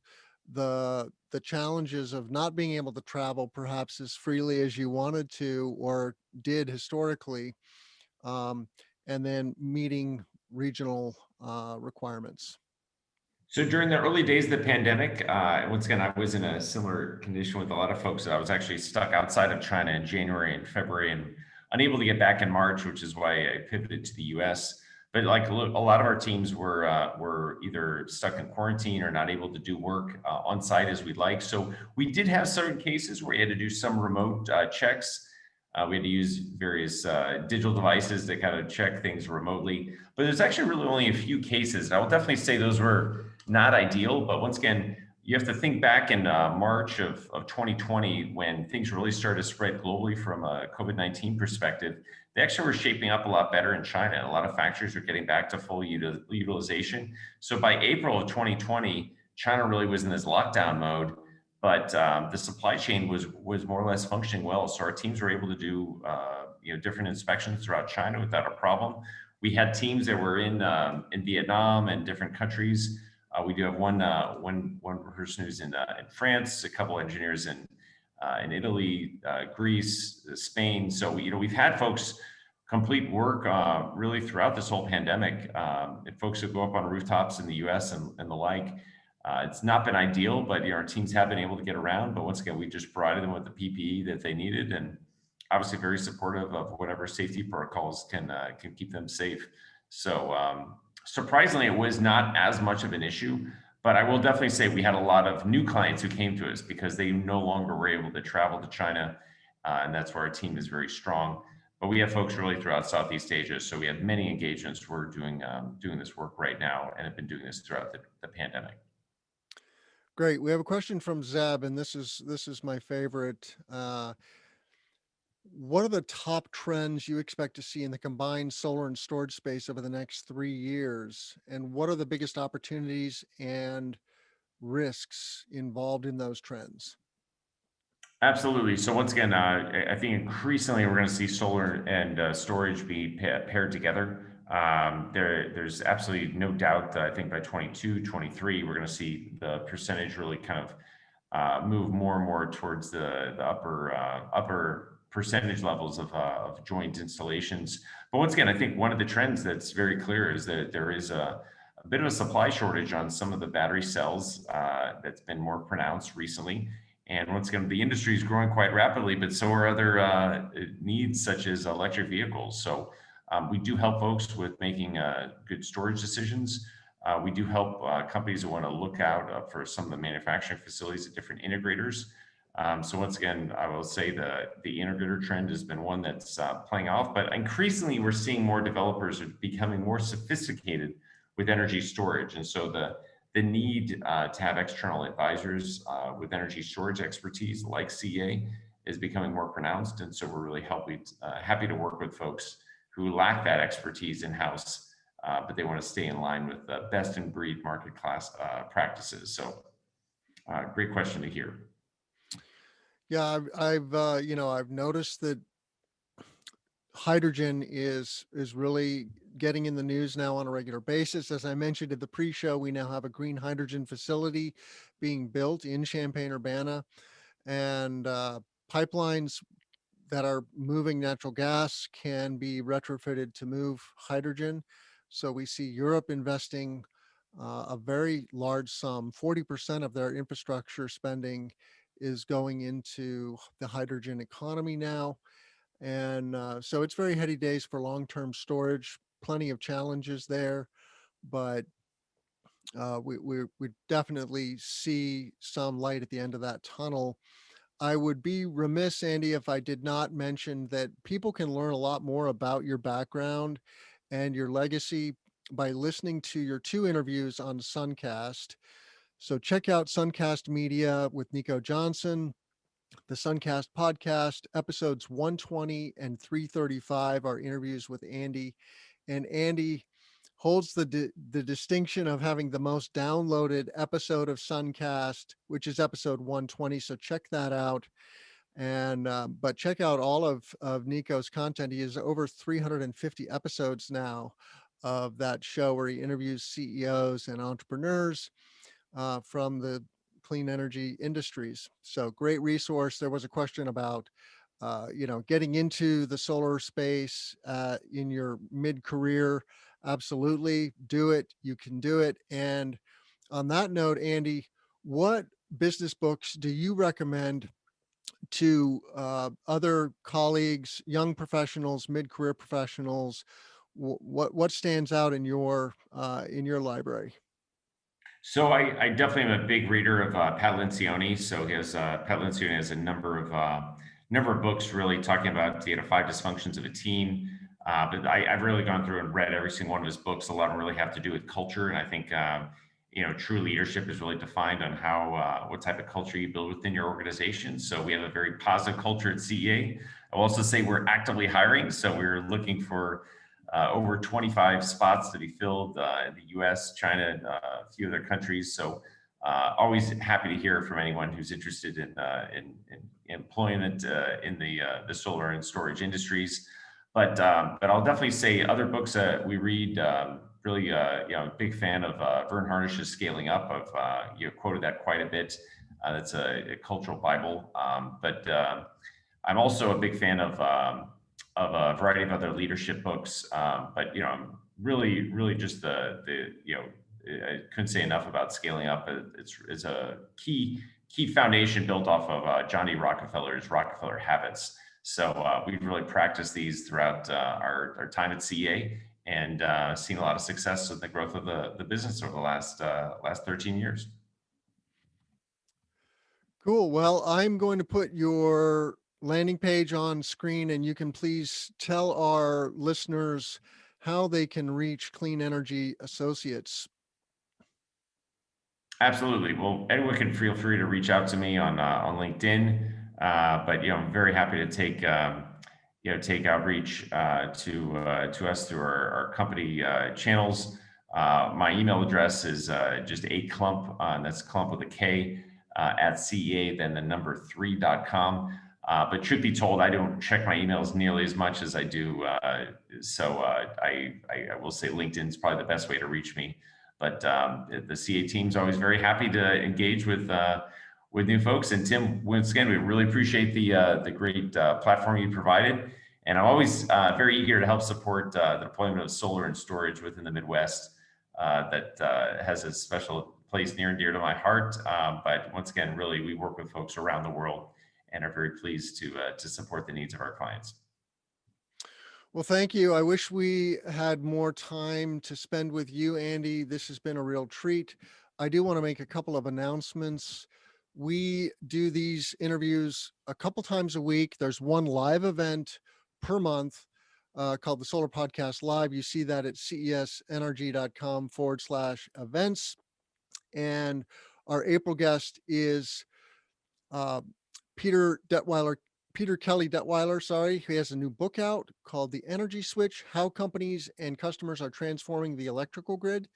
the challenges of not being able to travel perhaps as freely as you wanted to or did historically, and then meeting regional requirements? So during the early days of the pandemic, once again, I was in a similar condition with a lot of folks. I was actually stuck outside of China in January and February and unable to get back in March, which is why I pivoted to the US. But like a lot of our teams were either stuck in quarantine or not able to do work on site as we'd like. So we did have certain cases where we had to do some remote checks. We had to use various digital devices to kind of check things remotely. But there's actually really only a few cases. And I will definitely say those were not ideal. But once again, you have to think back in March of 2020 when things really started to spread globally from a COVID-19 perspective. They actually were shaping up a lot better in China. A lot of factories were getting back to full utilization. So by April of 2020, China really was in this lockdown mode, but the supply chain was more or less functioning well. So our teams were able to do different inspections throughout China without a problem. We had teams that were in Vietnam and different countries. We do have one person who's in France, a couple engineers in Italy, Greece, Spain. So we've had folks complete work really throughout this whole pandemic. And folks who go up on rooftops in the U.S. and the like. It's not been ideal, but our teams have been able to get around. But once again, we just provided them with the PPE that they needed, and obviously very supportive of whatever safety protocols can keep them safe. So surprisingly, it was not as much of an issue, but I will definitely say we had a lot of new clients who came to us because they no longer were able to travel to China, and that's where our team is very strong. But we have folks really throughout Southeast Asia, so we have many engagements. We're doing this work right now, and have been doing this throughout the pandemic. Great. We have a question from Zeb, and this is my favorite. What are the top trends you expect to see in the combined solar and storage space over the next 3 years? And what are the biggest opportunities and risks involved in those trends? Absolutely. So once again, I think increasingly we're going to see solar and storage be paired together. There's absolutely no doubt that I think by 22, 23, we're going to see the percentage really kind of move more and more towards the upper percentage levels of joint installations. But once again, I think one of the trends that's very clear is that there is a bit of a supply shortage on some of the battery cells that's been more pronounced recently. And once again, the industry is growing quite rapidly, but so are other needs such as electric vehicles. So we do help folks with making good storage decisions. We do help companies that want to look out for some of the manufacturing facilities at different integrators. So once again, I will say the integrator trend has been one that's playing off, but increasingly we're seeing more developers are becoming more sophisticated with energy storage. And so the need to have external advisors with energy storage expertise like CA is becoming more pronounced. And so we're really happy to work with folks who lack that expertise in-house, but they want to stay in line with the best in breed market class practices. So great question to hear. Yeah, I've noticed that hydrogen is really getting in the news now on a regular basis. As I mentioned at the pre-show, we now have a green hydrogen facility being built in Champaign-Urbana, and pipelines that are moving natural gas can be retrofitted to move hydrogen. So we see Europe investing a very large sum. 40% of their infrastructure spending is going into the hydrogen economy now. And so it's very heady days for long-term storage, plenty of challenges there, but we definitely see some light at the end of that tunnel. I would be remiss, Andy, if I did not mention that people can learn a lot more about your background and your legacy by listening to your two interviews on Suncast. So check out Suncast Media with Nico Johnson. The Suncast podcast, episodes 120 and 335 are interviews with Andy. And Andy holds the distinction of having the most downloaded episode of Suncast, which is episode 120. So check that out. And but check out all of Nico's content. He has over 350 episodes now of that show where he interviews CEOs and entrepreneurs from the clean energy industries. So great resource. There was a question about, getting into the solar space in your mid-career. Absolutely, do it. You can do it. And on that note, Andy, what business books do you recommend to other colleagues, young professionals, mid-career professionals? What stands out in your library? So I definitely am a big reader of Pat Lencioni. So Pat Lencioni has a number of books really talking about 5 dysfunctions of a team. But I've really gone through and read every single one of his books. A lot of them really have to do with culture, and I think true leadership is really defined on how what type of culture you build within your organization. So we have a very positive culture at CEA. I'll also say we're actively hiring, so we're looking for over 25 spots to be filled in the U.S., China, a few other countries. So always happy to hear from anyone who's interested in employment in the solar and storage industries. But I'll definitely say other books that we read. Really, big fan of Vern Harnish's Scaling Up. I've quoted that quite a bit. That's a cultural Bible. But I'm also a big fan of a variety of other leadership books. But I'm really just I couldn't say enough about Scaling Up. It's a key foundation built off of John D. Rockefeller's Rockefeller Habits. So we've really practiced these throughout our time at CA, and seen a lot of success with the growth of the business over the last 13 years. Cool. Well, I'm going to put your landing page on screen, and you can please tell our listeners how they can reach Clean Energy Associates. Absolutely. Well, anyone can feel free to reach out to me on LinkedIn. But I'm very happy to take outreach to us through our company channels. My email address is just a Klump, and that's Klump with a K, at CEA, then the number 3.com. But truth be told, I don't check my emails nearly as much as I do. I will say LinkedIn is probably the best way to reach me. But the CA team is always very happy to engage with new folks. And Tim, once again, we really appreciate the great platform you provided. And I'm always very eager to help support the deployment of solar and storage within the Midwest. That has a special place near and dear to my heart. But once again, really, we work with folks around the world and are very pleased to support the needs of our clients. Well, thank you. I wish we had more time to spend with you, Andy. This has been a real treat. I do want to make a couple of announcements. We do these interviews a couple times a week. There's one live event per month called the Solar Podcast Live. You see that at cesenergy.com/events. And our April guest is uh, Peter Kelly Detweiler, sorry. He has a new book out called The Energy Switch: How Companies and Customers Are Transforming the Electrical Grid.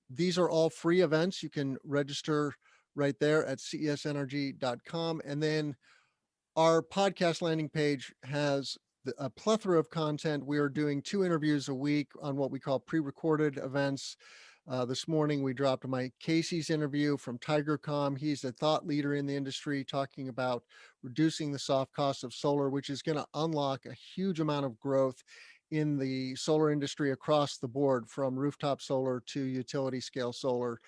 These are all free events. You can register right there at cesenergy.com. And then our podcast landing page has a plethora of content. We are doing 2 interviews a week on what we call pre-recorded events. This morning, we dropped Mike Casey's interview from TigerCom. He's a thought leader in the industry talking about reducing the soft cost of solar, which is going to unlock a huge amount of growth in the solar industry across the board, from rooftop solar to utility scale solar.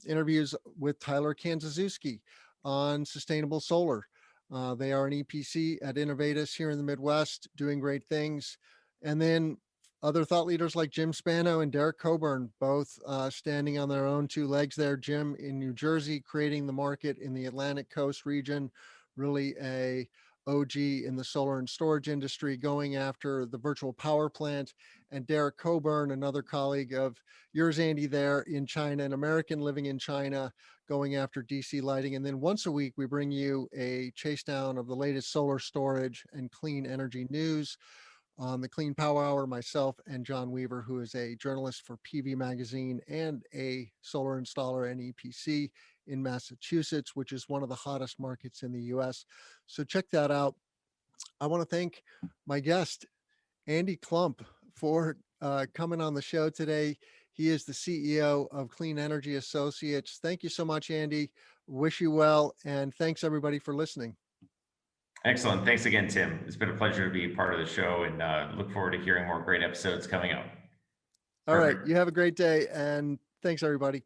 Interviews with Tyler Kanzaszewski on sustainable solar. They are an EPC at Innovatus here in the Midwest, doing great things. And then other thought leaders like Jim Spano and Derek Coburn, both standing on their own 2 legs there. Jim in New Jersey, creating the market in the Atlantic Coast region, really a OG in the solar and storage industry, going after the virtual power plant. And Derek Coburn, another colleague of yours, Andy, there in China, an American living in China, going after DC lighting. And then once a week, we bring you a chase down of the latest solar storage and clean energy news. On the Clean Power Hour, myself and John Weaver, who is a journalist for PV Magazine and a solar installer and EPC in Massachusetts, which is one of the hottest markets in the US. So check that out. I want to thank my guest, Andy Klump, for coming on the show today. He is the CEO of Clean Energy Associates. Thank you so much, Andy. Wish you well. And thanks everybody for listening. Excellent. Thanks again, Tim. It's been a pleasure to be a part of the show, and look forward to hearing more great episodes coming up. All right. Perfect. You have a great day, and thanks everybody.